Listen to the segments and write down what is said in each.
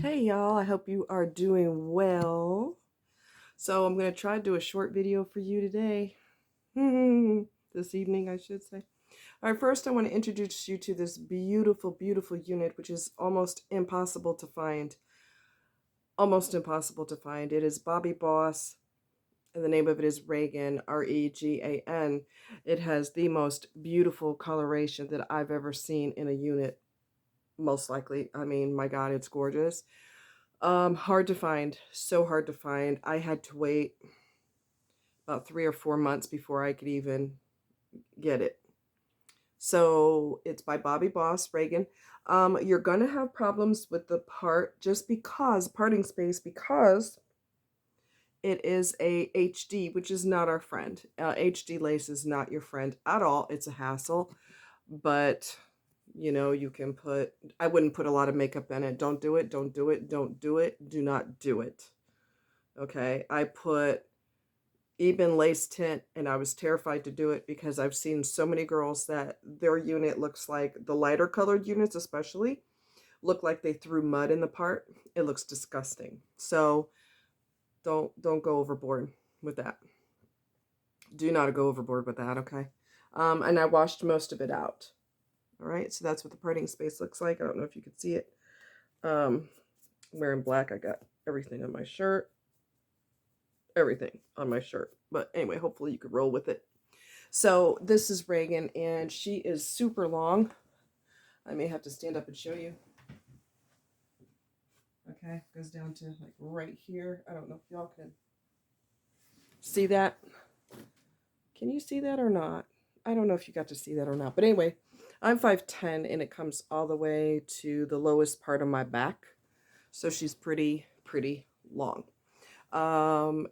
Hey y'all, I hope you are doing well. So I'm going to try to do a short video for you today. This evening, I should say. All right, first I want to introduce you to this beautiful, beautiful unit, which is almost impossible to find. Almost impossible to find. It is Bobbi Boss, and the name of it is Regan, Regan. It has the most beautiful coloration that I've ever seen in a unit, most likely. I mean, my God, it's gorgeous. Hard to find, so hard to find. I had to wait about 3 or 4 months before I could even get it. So it's by Bobbi Boss, Regan. You're gonna have problems with the parting space, because it is a HD, which is not our friend. HD lace is not your friend at all. It's a hassle, but you can I wouldn't put a lot of makeup in it. Don't do it. Don't do it. Don't do it. Do not do it. Okay. I put even lace tint, and I was terrified to do it because I've seen so many girls that their unit looks like, the lighter colored units especially, look like they threw mud in the part. It looks disgusting. So don't go overboard with that. Do not go overboard with that, okay? And I washed most of it out. All right, so that's what the parting space looks like. I don't know if you can see it. I'm wearing black. I got everything on my shirt. Everything on my shirt. But anyway, hopefully you could roll with it. So this is Regan, and she is super long. I may have to stand up and show you. Okay, goes down to like right here. I don't know if y'all can see that. Can you see that or not? I don't know if you got to see that or not. But anyway, I'm 5'10", and it comes all the way to the lowest part of my back. So she's pretty long.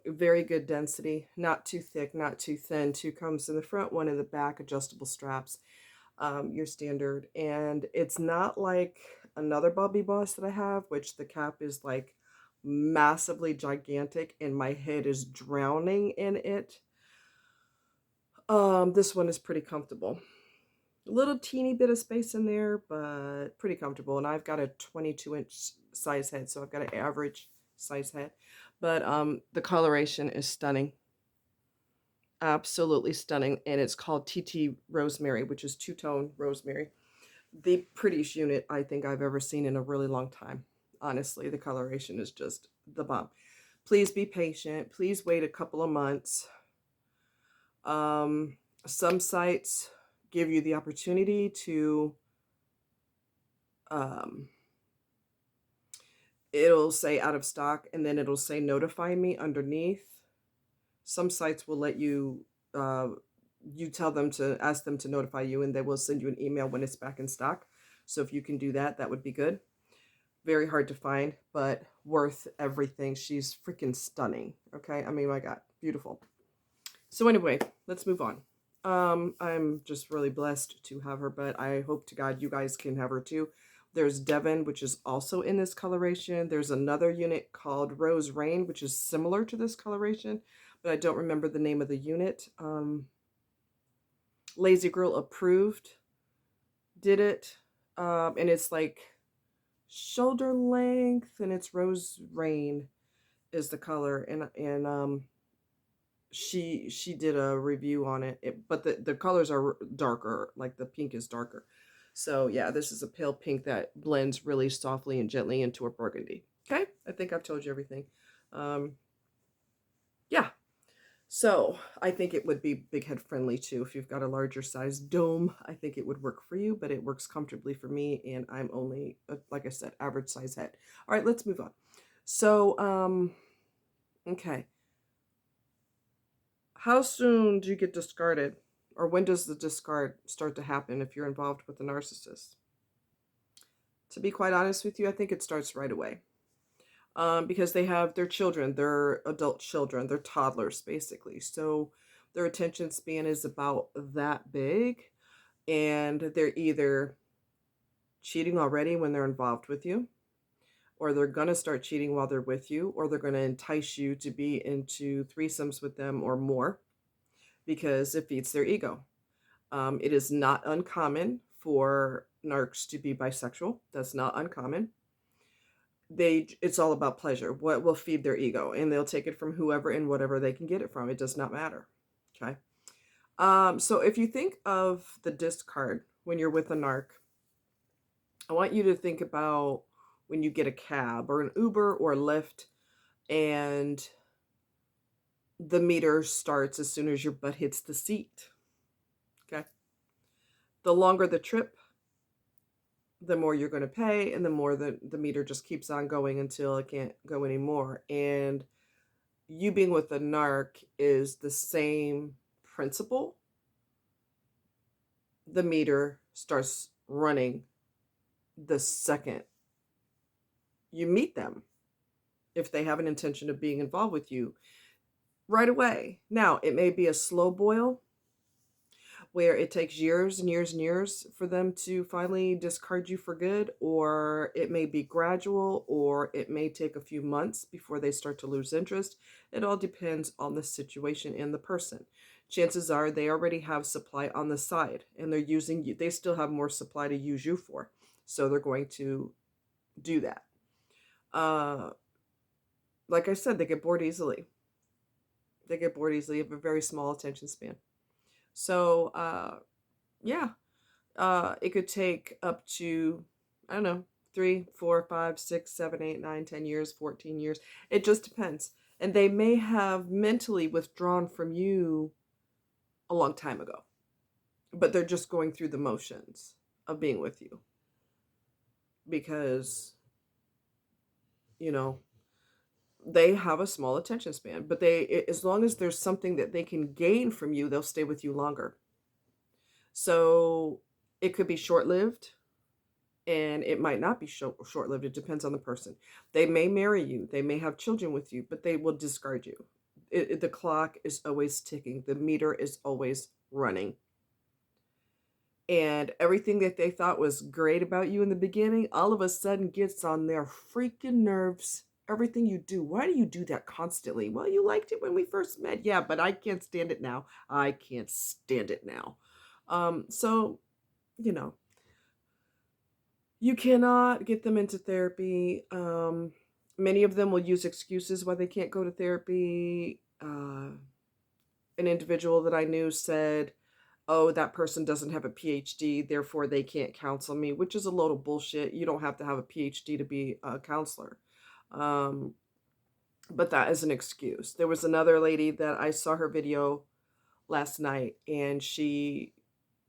Very good density, not too thick, not too thin. Two comes in the front, one in the back, adjustable straps, your standard. And it's not like another Bobbi Boss that I have, which the cap is like massively gigantic and my head is drowning in it. This one is pretty comfortable. A little teeny bit of space in there, but pretty comfortable. And I've got a 22-inch size head, so I've got an average size head. But the coloration is stunning. Absolutely stunning. And it's called ttrosemary, which is two-tone rosemary. The prettiest unit I think I've ever seen in a really long time. Honestly, the coloration is just the bomb. Please be patient. Please wait a couple of months. Some sites give you the opportunity to it'll say out of stock, and then it'll say notify me underneath. Some sites will let you you tell them to ask them to notify you, and they will send you an email when it's back in stock. So if you can do that, that would be good. Very hard to find, but worth everything. She's freaking stunning. Okay, I mean, my God, beautiful. So anyway, let's move on. I'm just really blessed to have her, but I hope to God you guys can have her too. There's Devon, which is also in this coloration. There's another unit called Rose Rain, which is similar to this coloration, but I don't remember the name of the unit. Lazy Girl Approved did it, and it's like shoulder length, and it's Rose Rain is the color, and she did a review on it, but the colors are darker, like the pink is darker. So yeah, this is a pale pink that blends really softly and gently into a burgundy. Okay, I think I've told you everything. Yeah, so I think it would be big head friendly too. If you've got a larger size dome, I think it would work for you, but it works comfortably for me, and I'm only, like I said, average size head. All right, let's move on. So, okay. How soon do you get discarded? Or when does the discard start to happen if you're involved with a narcissist? To be quite honest with you, I think it starts right away. Because they have their children, their adult children, their toddlers, basically. So their attention span is about that big. And they're either cheating already when they're involved with you, or they're going to start cheating while they're with you, or they're going to entice you to be into threesomes with them or more, because it feeds their ego. It is not uncommon for narcs to be bisexual. That's not uncommon. it's all about pleasure. What will feed their ego, and they'll take it from whoever and whatever they can get it from. It does not matter. Okay. So if you think of the discard when you're with a narc, I want you to think about when you get a cab or an Uber or a Lyft, and the meter starts as soon as your butt hits the seat. Okay. The longer the trip, the more you're going to pay, and the more the meter just keeps on going until it can't go anymore. And you being with a narc is the same principle. The meter starts running the second you meet them, if they have an intention of being involved with you right away. Now, it may be a slow boil where it takes years and years and years for them to finally discard you for good, or it may be gradual, or it may take a few months before they start to lose interest. It all depends on the situation and the person. Chances are they already have supply on the side, and they're using you. They still have more supply to use you for, so they're going to do that. Like I said, they get bored easily. They get bored easily. Have a very small attention span. So, yeah, it could take up to, I don't know, 3, 4, 5, 6, 7, 8, 9, 10 years, 14 years. It just depends. And they may have mentally withdrawn from you a long time ago, but they're just going through the motions of being with you because, you know, they have a small attention span, but as long as there's something that they can gain from you, they'll stay with you longer. So it could be short-lived, and it might not be short-lived. It depends on the person. They may marry you. They may have children with you, but they will discard you. The clock is always ticking. The meter is always running. And everything that they thought was great about you in the beginning, all of a sudden gets on their freaking nerves. Everything you do. Why do you do that constantly? Well, you liked it when we first met. Yeah, but I can't stand it now. I can't stand it now. So, you know, you cannot get them into therapy. Many of them will use excuses why they can't go to therapy. An individual that I knew said, oh, that person doesn't have a PhD, therefore they can't counsel me, which is a load of bullshit. You don't have to have a PhD to be a counselor. But that is an excuse. There was another lady that I saw her video last night, and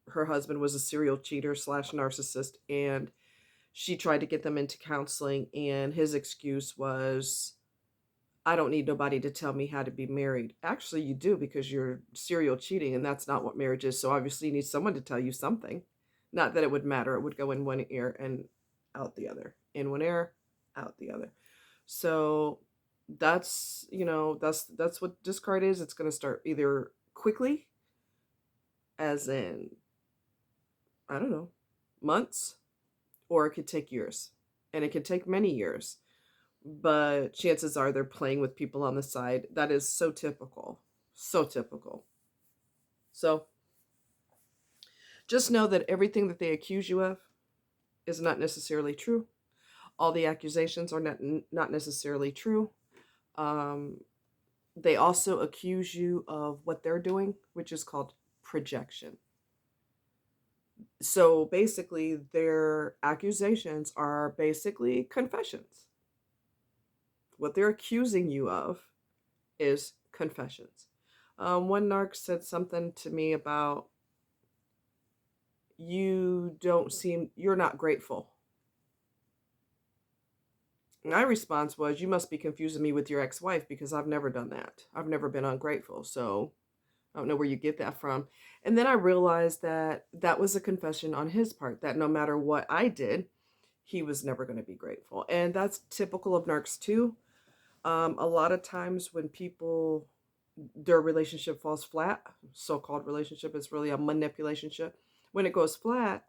her husband was a serial cheater / narcissist, and she tried to get them into counseling, and his excuse was, I don't need nobody to tell me how to be married. Actually, you do, because you're serial cheating, and that's not what marriage is. So obviously you need someone to tell you something. Not that it would matter. It would go in one ear and out the other. In one ear, out the other. So that's, that's what discard is. It's going to start either quickly, as in, I don't know, months, or it could take years. And it could take many years. But chances are they're playing with people on the side. That is so typical. So typical. So just know that everything that they accuse you of is not necessarily true. All the accusations are not necessarily true. They also accuse you of what they're doing, which is called projection. So basically, their accusations are basically confessions. What they're accusing you of is confessions. One narc said something to me about, you're not grateful. My response was, you must be confusing me with your ex-wife, because I've never done that. I've never been ungrateful. So I don't know where you get that from. And then I realized that that was a confession on his part, that no matter what I did, he was never going to be grateful. And that's typical of narcs too. A lot of times when their relationship falls flat, so-called relationship is really a manipulationship. When it goes flat,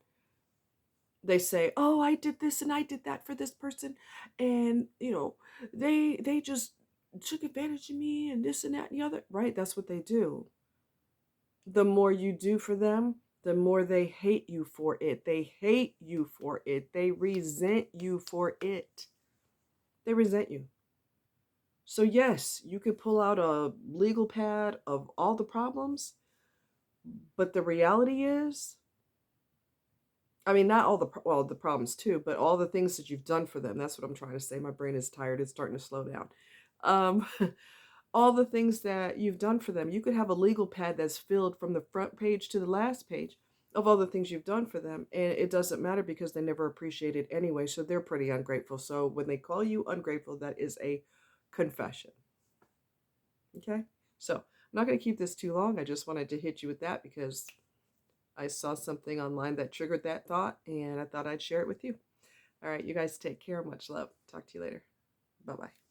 they say, oh, I did this and I did that for this person. And, they just took advantage of me and this and that and the other. Right? That's what they do. The more you do for them, the more they hate you for it. They hate you for it. They resent you for it. They resent you. So yes, you could pull out a legal pad of all the problems, but the reality is, I mean, not all the, well, the problems too, but all the things that you've done for them. That's what I'm trying to say. My brain is tired. It's starting to slow down. Um, all the things that you've done for them. You could have a legal pad that's filled from the front page to the last page of all the things you've done for them. And it doesn't matter because they never appreciate it anyway. So they're pretty ungrateful. So when they call you ungrateful, that is a confession. Okay? So I'm not going to keep this too long. I just wanted to hit you with that because I saw something online that triggered that thought, and I thought I'd share it with you. All right, you guys take care. Much love. Talk to you later. Bye-bye.